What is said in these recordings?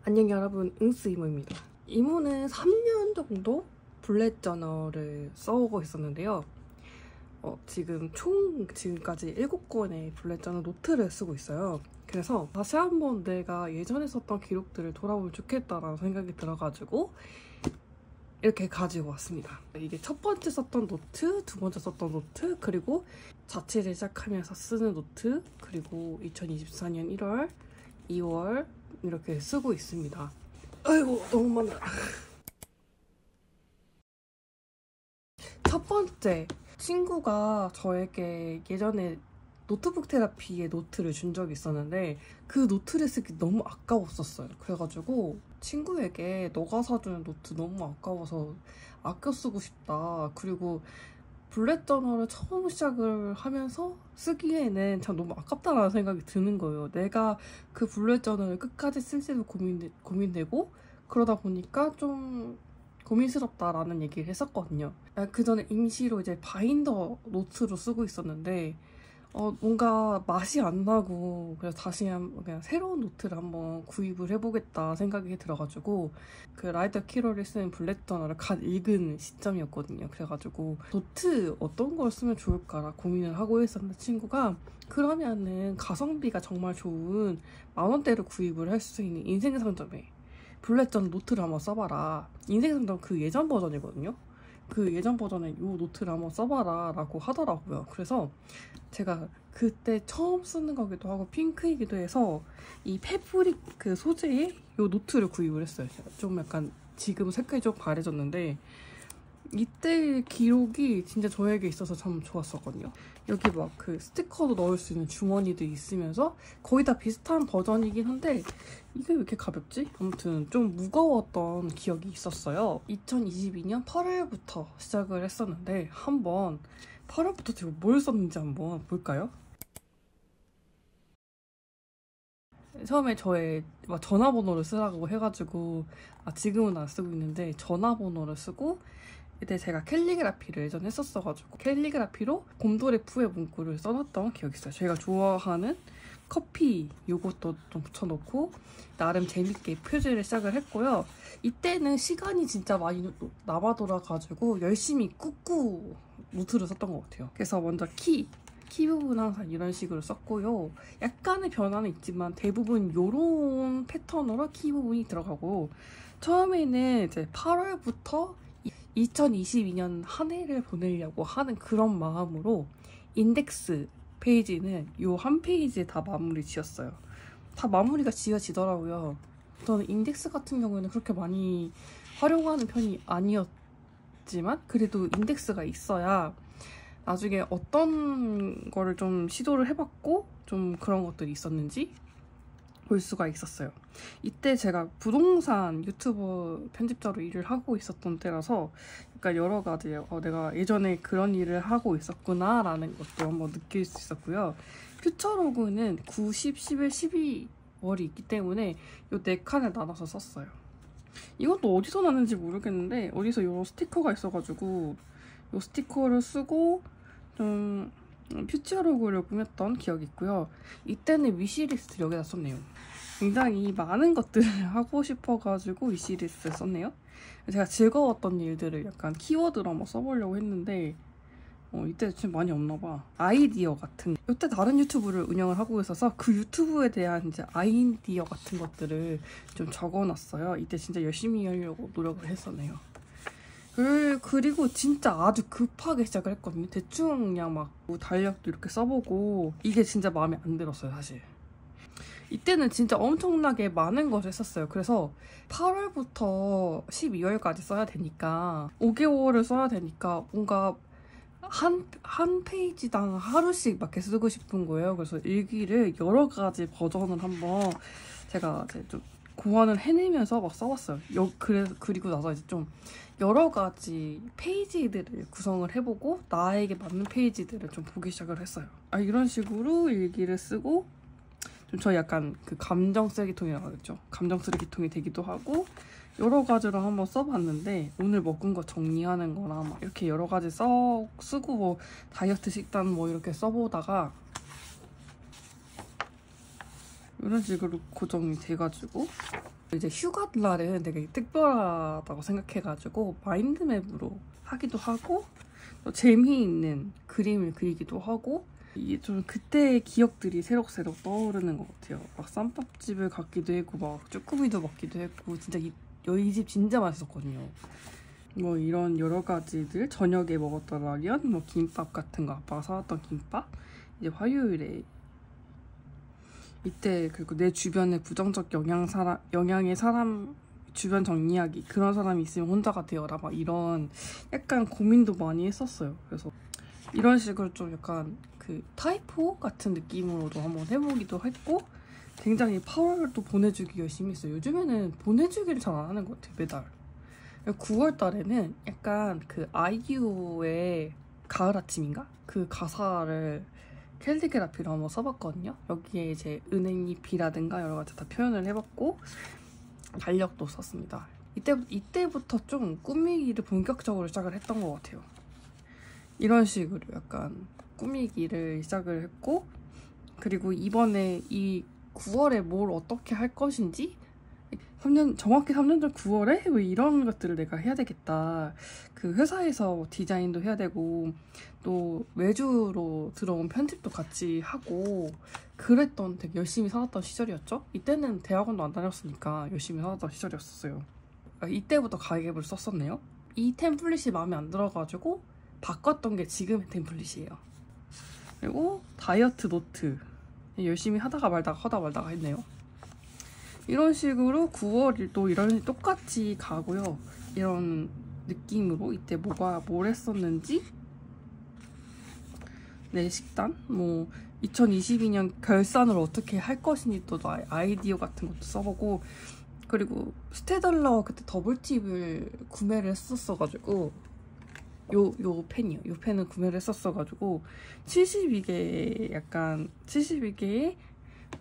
안녕 여러분, 응스 이모입니다. 이모는 3년 정도 블랙 저널을 써오고 있었는데요. 지금까지 7권의 블랙 저널 노트를 쓰고 있어요. 그래서 다시 한번 내가 예전에 썼던 기록들을 돌아보면 좋겠다라는 생각이 들어가지고 이렇게 가지고 왔습니다. 이게 첫 번째 썼던 노트, 두 번째 썼던 노트, 그리고 자취를 시작하면서 쓰는 노트, 그리고 2024년 1월, 2월 이렇게 쓰고 있습니다. 아이고 너무 많아. 첫 번째, 친구가 저에게 예전에 노트북 테라피의 노트를 준 적이 있었는데 그 노트를 쓰기 너무 아까웠었어요. 그래가지고 친구에게 너가 사주는 노트 너무 아까워서 아껴 쓰고 싶다. 그리고 블랙 저널을 처음 시작을 하면서 쓰기에는 참 너무 아깝다라는 생각이 드는 거예요. 내가 그 블랙 저널을 끝까지 쓸지도 고민되고 그러다 보니까 좀 고민스럽다라는 얘기를 했었거든요. 그 전에 임시로 이제 바인더 노트로 쓰고 있었는데 뭔가 맛이 안 나고 그래서 다시 그냥 새로운 노트를 한번 구입을 해보겠다 생각이 들어가지고 그 라이터 키로를 쓰는 블랙 저널을 갓 읽은 시점이었거든요. 그래가지고 노트 어떤 걸 쓰면 좋을까라 고민을 하고 있었는데 친구가 그러면은 가성비가 정말 좋은 10,000원대를 구입을 할 수 있는 인생상점에 블랙 저널 노트를 한번 써봐라. 인생상점 그 예전 버전이거든요. 그 예전 버전에 이 노트를 한번 써봐라 라고 하더라고요. 그래서 제가 그때 처음 쓰는 거기도 하고 핑크이기도 해서 이 패브릭 그 소재의 이 노트를 구입을 했어요. 좀 약간 지금 색깔이 좀 바래졌는데 이때 기록이 진짜 저에게 있어서 참 좋았었거든요. 여기 막 그 스티커도 넣을 수 있는 주머니도 있으면서 거의 다 비슷한 버전이긴 한데 이게 왜 이렇게 가볍지? 아무튼 좀 무거웠던 기억이 있었어요. 2022년 8월부터 시작을 했었는데 한번 8월부터 제가 뭘 썼는지 한번 볼까요? 처음에 저의 전화번호를 쓰라고 해가지고 지금은 안 쓰고 있는데 전화번호를 쓰고 이때 제가 캘리그라피를 예전에 했었어가지고 캘리그라피로 곰돌이푸의 문구를 써놨던 기억이 있어요. 제가 좋아하는 커피 요것도 좀 붙여놓고 나름 재밌게 표지를 시작을 했고요. 이때는 시간이 진짜 많이 남아 돌아가지고 열심히 꾹꾹 노트를 썼던 것 같아요. 그래서 먼저 키 부분 항상 이런 식으로 썼고요. 약간의 변화는 있지만 대부분 요런 패턴으로 키 부분이 들어가고 처음에는 이제 8월부터 2022년 한 해를 보내려고 하는 그런 마음으로 인덱스 페이지는 요 한 페이지에 다 마무리 지었어요. 다 마무리가 지어지더라고요. 저는 인덱스 같은 경우에는 그렇게 많이 활용하는 편이 아니었지만 그래도 인덱스가 있어야 나중에 어떤 거를 좀 시도를 해봤고 좀 그런 것들이 있었는지 볼 수가 있었어요. 이때 제가 부동산 유튜버 편집자로 일을 하고 있었던 때라서 그러니까 여러 가지 내가 예전에 그런 일을 하고 있었구나 라는 것도 한번 느낄 수 있었고요. 퓨처로그는 9, 10, 11, 12월이 있기 때문에 이 4칸을 나눠서 썼어요. 이것도 어디서 났는지 모르겠는데 어디서 이런 스티커가 있어가지고 이 스티커를 쓰고 좀 퓨처로그를 꾸몄던 기억이 있고요. 이때는 위시리스트 여기다 썼네요. 굉장히 많은 것들을 하고 싶어가지고 위시리스트 썼네요. 제가 즐거웠던 일들을 약간 키워드로 한번 써보려고 했는데 이때 좀 많이 없나봐. 아이디어 같은 이때 다른 유튜브를 운영을 하고 있어서 그 유튜브에 대한 이제 아이디어 같은 것들을 좀 적어놨어요. 이때 진짜 열심히 하려고 노력을 했었네요. 그리고 진짜 아주 급하게 시작을 했거든요. 대충 그냥 막 달력도 이렇게 써보고 이게 진짜 마음에 안 들었어요, 사실. 이때는 진짜 엄청나게 많은 것을 했었어요. 그래서 8월부터 12월까지 써야 되니까 5개월을 써야 되니까 뭔가 한 페이지당 하루씩 막 이렇게 쓰고 싶은 거예요. 그래서 일기를 여러 가지 버전을 한번 제가 이제 좀 고안을 해내면서 막 써봤어요. 그리고 나서 이제 좀 여러 가지 페이지들을 구성을 해보고 나에게 맞는 페이지들을 좀 보기 시작을 했어요. 이런 식으로 일기를 쓰고 좀 저희 약간 그 감정 쓰레기통이라고 하겠죠. 감정 쓰레기통이 되기도 하고 여러 가지로 한번 써봤는데 오늘 먹은 거 정리하는 거나 막 이렇게 여러 가지 쓰고 뭐 다이어트 식단 뭐 이렇게 써보다가 이런 식으로 고정이 돼가지고 이제 휴가날은 되게 특별하다고 생각해가지고 마인드맵으로 하기도 하고 또 재미있는 그림을 그리기도 하고 이게 좀 그때의 기억들이 새록새록 떠오르는 것 같아요. 막 쌈밥집을 갔기도 했고 막 쭈꾸미도 먹기도 했고 진짜 이 집 진짜 맛있었거든요. 뭐 이런 여러 가지들 저녁에 먹었던 라면, 뭐 김밥 같은 거 아빠가 사왔던 김밥 이제 화요일에 이때 그리고 내 주변에 부정적 영향의 사람 주변 정리하기 그런 사람이 있으면 혼자가 되어라 막 이런 약간 고민도 많이 했었어요. 그래서 이런 식으로 좀 약간 그 타이포 같은 느낌으로도 한번 해보기도 했고 굉장히 8월도 보내주기 열심히 했어요. 요즘에는 보내주기를 잘 안 하는 것 같아요. 매달 9월 달에는 약간 그 아이유의 가을 아침인가? 그 가사를 캘리그라피로 한번 써봤거든요. 여기에 이제 은행잎이라든가 여러 가지 다 표현을 해봤고 달력도 썼습니다. 이때부터 좀 꾸미기를 본격적으로 시작을 했던 것 같아요. 이런 식으로 약간 꾸미기를 시작을 했고 그리고 이번에 이 9월에 뭘 어떻게 할 것인지 정확히 3년 전 9월에 뭐 이런 것들을 내가 해야 되겠다. 그 회사에서 디자인도 해야 되고 또 외주로 들어온 편집도 같이 하고 그랬던 되게 열심히 살았던 시절이었죠. 이때는 대학원도 안 다녔으니까 열심히 살았던 시절이었어요. 이때부터 가계부를 썼었네요. 이 템플릿이 마음에 안 들어가지고 바꿨던 게 지금의 템플릿이에요. 그리고 다이어트 노트 열심히 하다가 말다가 했네요. 이런 식으로 9월도 이런 똑같이 가고요. 이런 느낌으로 이때 뭘 했었는지 내 식단 뭐 2022년 결산을 어떻게 할 것인지 또 아이디어 같은 것도 써보고 그리고 스테달러 그때 더블팁을 구매를 했었어가지고 요 펜이요. 요 펜을 구매를 했었어가지고 72개의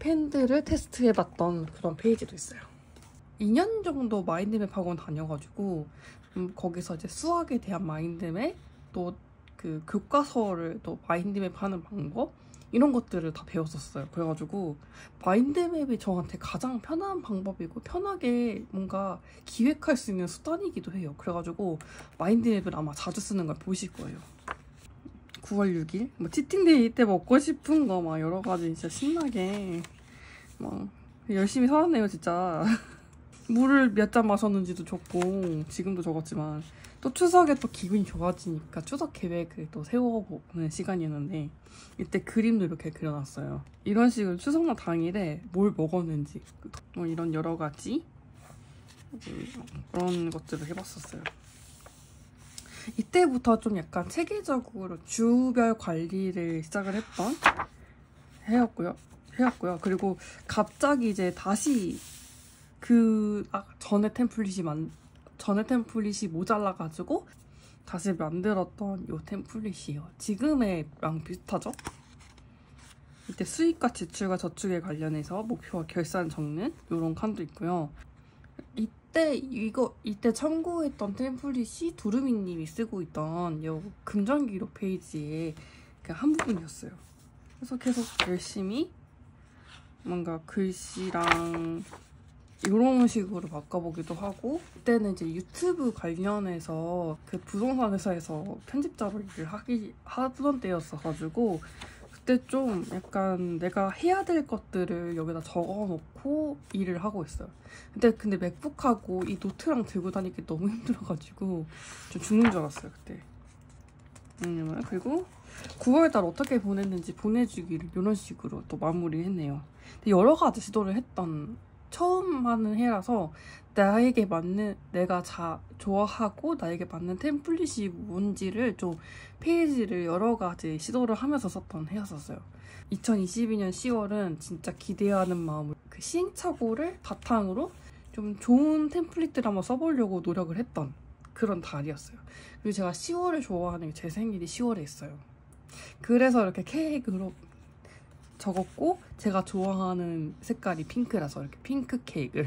펜들을 테스트해봤던 그런 페이지도 있어요. 2년 정도 마인드맵 학원 다녀가지고 거기서 이제 수학에 대한 마인드맵 또 그 교과서를 또 마인드맵 하는 방법 이런 것들을 다 배웠었어요. 그래가지고 마인드맵이 저한테 가장 편한 방법이고 편하게 뭔가 기획할 수 있는 수단이기도 해요. 그래가지고 마인드맵을 아마 자주 쓰는 걸 보실 거예요. 9월 6일 뭐 치팅데이 때 먹고 싶은 거 막 여러 가지 진짜 신나게 막 열심히 살았네요 진짜. 물을 몇 잔 마셨는지도 적고 지금도 적었지만 또 추석에 또 기분이 좋아지니까 추석 계획을 또 세워보는 시간이었는데 이때 그림도 이렇게 그려놨어요. 이런 식으로 추석날 당일에 뭘 먹었는지 뭐 이런 여러 가지 그런 것들을 해봤었어요. 이때부터 좀 약간 체계적으로 주별 관리를 시작을 해왔고요. 그리고 갑자기 이제 다시 전에 템플릿이 모자라가지고 다시 만들었던 요 템플릿이에요. 지금의랑 비슷하죠? 이때 수입과 지출과 저축에 관련해서 목표와 결산 적는 요런 칸도 있고요. 이때 참고했던 템플릿이 두루미님이 쓰고 있던 요 금전기록 페이지의 한 부분이었어요. 그래서 계속 열심히 뭔가 글씨랑 이런 식으로 바꿔보기도 하고 그때는 이제 유튜브 관련해서 그 부동산 회사에서 편집자로 일을 하던 때였어가지고 그때 좀 약간 내가 해야 될 것들을 여기다 적어놓고 일을 하고 있어요. 근데 맥북하고 이 노트랑 들고 다니기 너무 힘들어가지고 좀 죽는 줄 알았어요 그때. 그리고 9월달 어떻게 보냈는지 보내주기를 이런 식으로 또 마무리했네요. 여러 가지 시도를 했던 처음 하는 해라서 내가 좋아하고 나에게 맞는 템플릿이 뭔지를 좀 페이지를 여러 가지 시도를 하면서 썼던 해였었어요. 2022년 10월은 진짜 기대하는 마음으로 그 시행착오를 바탕으로 좀 좋은 템플릿들을 한번 써보려고 노력을 했던 그런 달이었어요. 그리고 제가 10월을 좋아하는 게 제 생일이 10월에 있어요. 그래서 이렇게 케이크로 적었고 제가 좋아하는 색깔이 핑크라서 이렇게 핑크 케이크를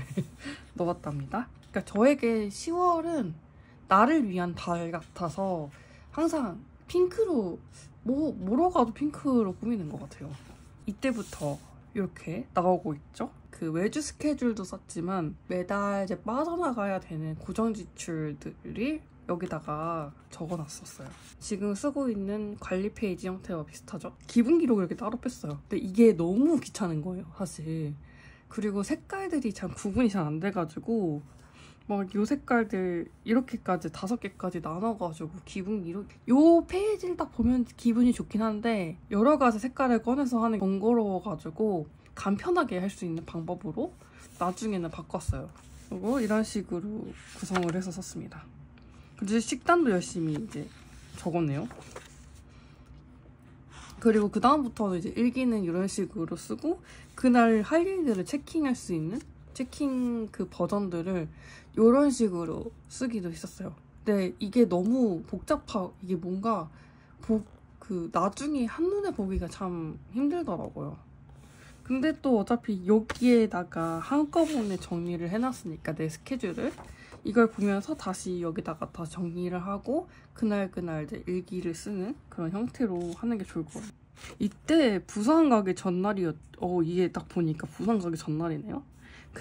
넣었답니다. 그러니까 저에게 10월은 나를 위한 달 같아서 항상 핑크로 뭐로 가도 핑크로 꾸미는 것 같아요. 이때부터 이렇게 나오고 있죠. 그 외주 스케줄도 썼지만 매달 이제 빠져나가야 되는 고정 지출들이 여기다가 적어놨었어요. 지금 쓰고 있는 관리 페이지 형태와 비슷하죠? 기분 기록을 이렇게 따로 뺐어요. 근데 이게 너무 귀찮은 거예요, 사실. 그리고 색깔들이 참 구분이 잘 안 돼가지고 막 요 색깔들 이렇게까지 5개까지 나눠가지고 기분 기록 요 페이지를 딱 보면 기분이 좋긴 한데 여러 가지 색깔을 꺼내서 하는 게 번거로워가지고 간편하게 할 수 있는 방법으로 나중에는 바꿨어요. 그리고 이런 식으로 구성을 해서 썼습니다. 그리고 식단도 열심히 이제 적었네요. 그리고 그 다음부터는 이제 일기는 이런 식으로 쓰고 그날 할 일들을 체킹할 수 있는 체킹 그 버전들을 이런 식으로 쓰기도 했었어요. 근데 이게 너무 이게 뭔가 나중에 한눈에 보기가 참 힘들더라고요. 근데 또 어차피 여기에다가 한꺼번에 정리를 해놨으니까 내 스케줄을 이걸 보면서 다시 여기다가 다 정리를 하고 그날 이제 일기를 쓰는 그런 형태로 하는 게 좋을 거예요. 이때 부산 가기 이게 딱 보니까 부산 가기 전날이네요.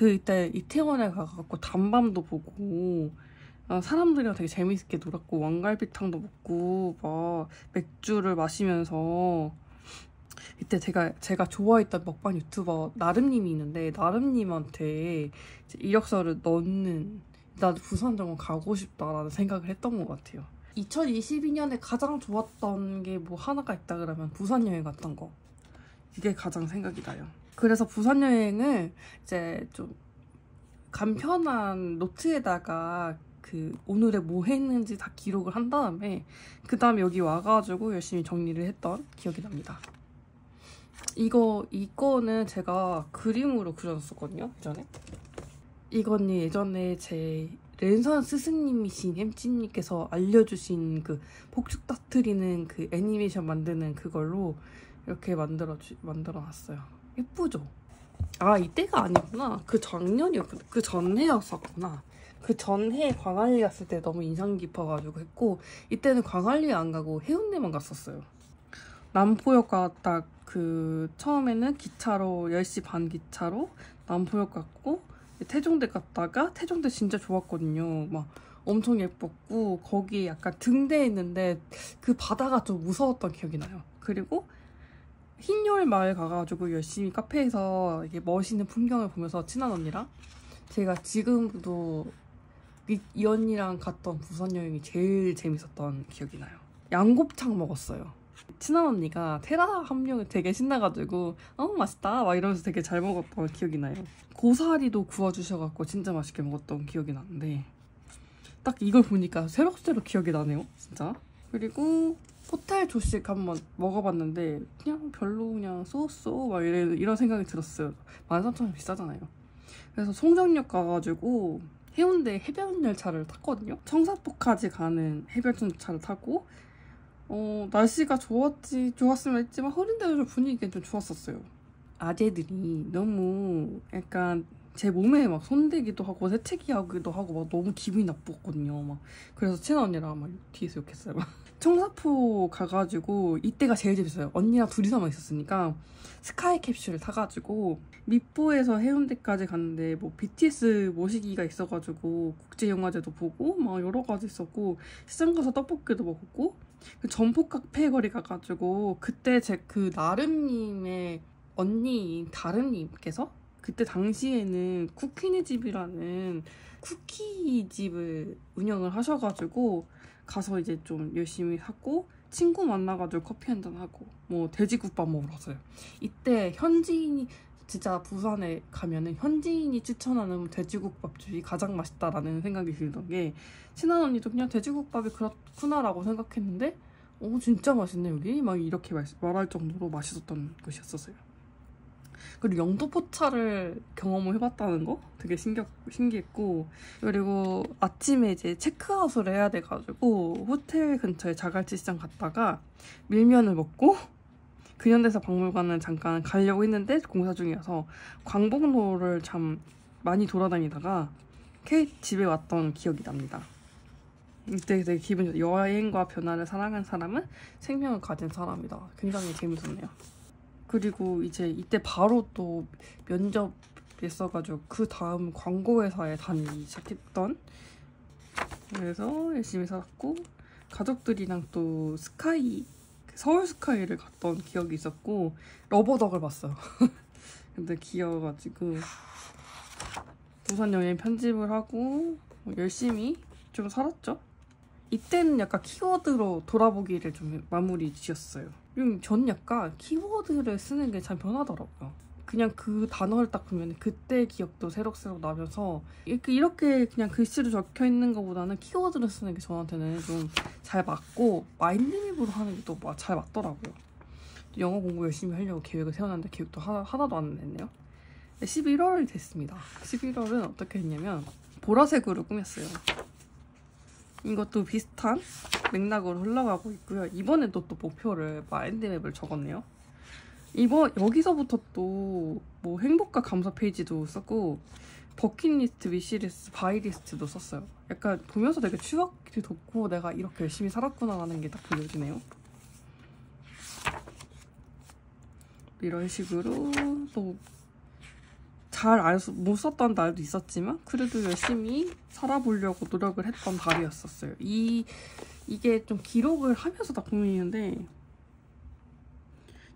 이때 이태원에 가갖고 단밤도 보고 사람들이랑 되게 재밌게 놀았고 왕갈비탕도 먹고 막 맥주를 마시면서 이때 제가 좋아했던 먹방 유튜버 나름님이 있는데 나름님한테 이력서를 넣는 나도 부산정원 가고 싶다라는 생각을 했던 것 같아요. 2022년에 가장 좋았던 게 뭐 하나가 있다 그러면 부산 여행 갔던 거. 이게 가장 생각이 나요. 그래서 부산 여행을 이제 좀 간편한 노트에다가 오늘에 뭐 했는지 다 기록을 한 다음에 그 다음에 여기 와가지고 열심히 정리를 했던 기억이 납니다. 이거는 제가 그림으로 그려놨었거든요, 예전에. 이건 예전에 제 랜선 스승님이신 햄찌님께서 알려주신 그 폭죽 터트리는 그 애니메이션 만드는 그걸로 이렇게 만들어놨어요. 예쁘죠? 아, 이때가 아니구나. 그 작년이었구나. 그 전해였었구나. 그 전해 광안리 갔을 때 너무 인상 깊어가지고 했고 이때는 광안리 안 가고 해운대만 갔었어요. 남포역 갔다 처음에는 기차로 10시 반 기차로 남포역 갔고 태종대 갔다가 태종대 진짜 좋았거든요. 막 엄청 예뻤고 거기 약간 등대 있는데 그 바다가 좀 무서웠던 기억이 나요. 그리고 흰요울 마을 가가지고 열심히 카페에서 이게 멋있는 풍경을 보면서 친한 언니랑 제가 지금도 이 언니랑 갔던 부산 여행이 제일 재밌었던 기억이 나요. 양곱창 먹었어요. 친한 언니가 테라 함령을 되게 신나가지고 맛있다 막 이러면서 되게 잘 먹었던 기억이 나요. 고사리도 구워주셔갖고 진짜 맛있게 먹었던 기억이 나는데 딱 이걸 보니까 새록새록 기억이 나네요, 진짜. 그리고 호텔 조식 한번 먹어봤는데 그냥 별로 그냥 쏘쏘 막 이런 생각이 들었어요. 13,000원 비싸잖아요. 그래서 송정역 가가지고 해운대 해변 열차를 탔거든요. 청사포까지 가는 해변 열차를 타고 날씨가 좋았으면 했지만 흐린데도 분위기가 좀 좋았었어요. 아재들이 너무 약간 제 몸에 막 손대기도 하고 새치기 하기도 하고 막 너무 기분이 나빴거든요. 막 그래서 친한 언니랑 막 뒤에서 욕했어요. 청사포 가가지고 이때가 제일 재밌어요. 언니랑 둘이서만 있었으니까 스카이 캡슐을 타가지고 밑보에서 해운대까지 갔는데 뭐 BTS 모시기가 있어가지고 국제영화제도 보고 막 여러 가지 있었고 시장 가서 떡볶이도 먹었고 전복 카페 거리 가가지고 그때 그 나름님의 언니인 다름님께서 그때 당시에는 쿠키네 집이라는 쿠키집을 운영을 하셔가지고 가서 이제 좀 열심히 하고 친구 만나가지고 커피 한잔 하고 뭐 돼지국밥 먹으러 갔어요. 이때 현지인이 진짜 부산에 가면은 현지인이 추천하는 돼지국밥집이 가장 맛있다라는 생각이 들던 게 친한 언니도 그냥 돼지국밥이 그렇구나라고 생각했는데 진짜 맛있네 여기 막 이렇게 말할 정도로 맛있었던 곳이었어요. 그리고 영도포차를 경험을 해봤다는 거 되게 신기했고 그리고 아침에 이제 체크아웃을 해야 돼가지고 호텔 근처에 자갈치 시장 갔다가 밀면을 먹고 근현대사 박물관은 잠깐 가려고 했는데 공사 중이어서 광복로를 참 많이 돌아다니다가 집에 왔던 기억이 납니다. 이때 되게 기분이 좋아요. 여행과 변화를 사랑한 사람은 생명을 가진 사람이다. 굉장히 재밌었네요. 그리고 이제 이때 바로 또 면접 됐어가지고 그 다음 광고회사에 다니기 시작했던, 그래서 열심히 살았고 가족들이랑 또 스카이, 서울 스카이를 갔던 기억이 있었고 러버덕을 봤어요. 근데 귀여워가지고 부산 여행 편집을 하고 열심히 좀 살았죠. 이때는 약간 키워드로 돌아보기를 좀 마무리 지었어요. 전 약간 키워드를 쓰는 게 참 편하더라고요. 그냥 그 단어를 딱 보면 그때 기억도 새록새록 나면서 이렇게 그냥 글씨로 적혀 있는 것보다는 키워드를 쓰는 게 저한테는 좀 잘 맞고 마인드맵으로 하는 게 또 잘 맞더라고요. 영어 공부 열심히 하려고 계획을 세웠는데 계획도 하나도 안 냈네요. 11월이 됐습니다. 11월은 어떻게 했냐면 보라색으로 꾸몄어요. 이것도 비슷한 맥락으로 흘러가고 있고요. 이번에도 또 목표를 마인드맵을 적었네요. 여기서부터 또 뭐 행복과 감사 페이지도 썼고 버킷리스트, 위시리스트, 바이리스트도 썼어요. 약간 보면서 되게 추억이 돋고 내가 이렇게 열심히 살았구나라는 게 딱 보여지네요. 이런 식으로 또 잘 못 썼던 날도 있었지만 그래도 열심히 살아보려고 노력을 했던 달이었었어요. 이게 좀 기록을 하면서 딱 고민이는데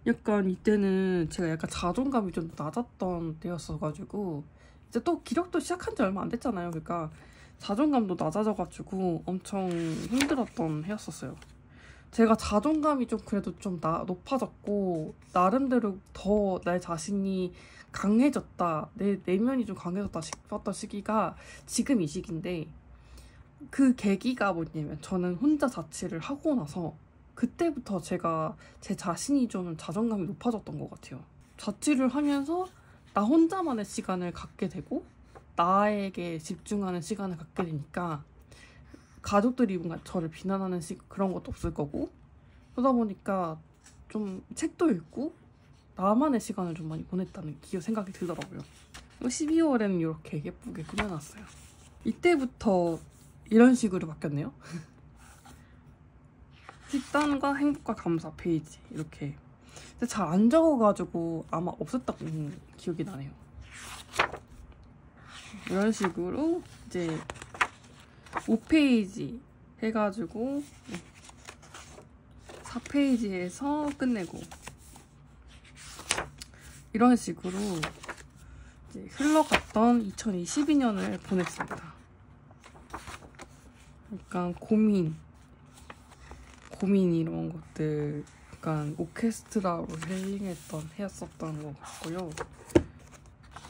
약간 이때는 제가 약간 자존감이 좀 낮았던 때였어가지고 이제 또 기록도 시작한 지 얼마 안 됐잖아요. 그러니까 자존감도 낮아져가지고 엄청 힘들었던 해였었어요. 제가 자존감이 좀 그래도 좀 높아졌고 나름대로 더 내 자신이 강해졌다, 내 내면이 좀 강해졌다 싶었던 시기가 지금 이 시기인데, 그 계기가 뭐냐면 저는 혼자 자취를 하고 나서 그때부터 제가 제 자신이 좀 자존감이 높아졌던 것 같아요. 자취를 하면서 나 혼자만의 시간을 갖게 되고 나에게 집중하는 시간을 갖게 되니까 가족들이 뭔가 저를 비난하는 그런 것도 없을 거고, 그러다 보니까 좀 책도 읽고 나만의 시간을 좀 많이 보냈다는 생각이 들더라고요. 12월에는 이렇게 예쁘게 꾸며놨어요. 이때부터 이런 식으로 바뀌었네요. 식단과 행복과 감사 페이지 이렇게. 근데 잘 안 적어가지고 아마 없었던 기억이 나네요. 이런 식으로 이제 5페이지 해가지고 4페이지에서 끝내고, 이런 식으로 이제 흘러갔던 2022년을 보냈습니다. 약간 고민 이런 것들, 약간 오케스트라로 힐링했던 해였었던 것 같고요.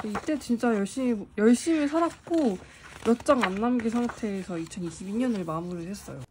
이때 진짜 열심히 살았고 몇 장 안 남긴 상태에서 2022년을 마무리했어요.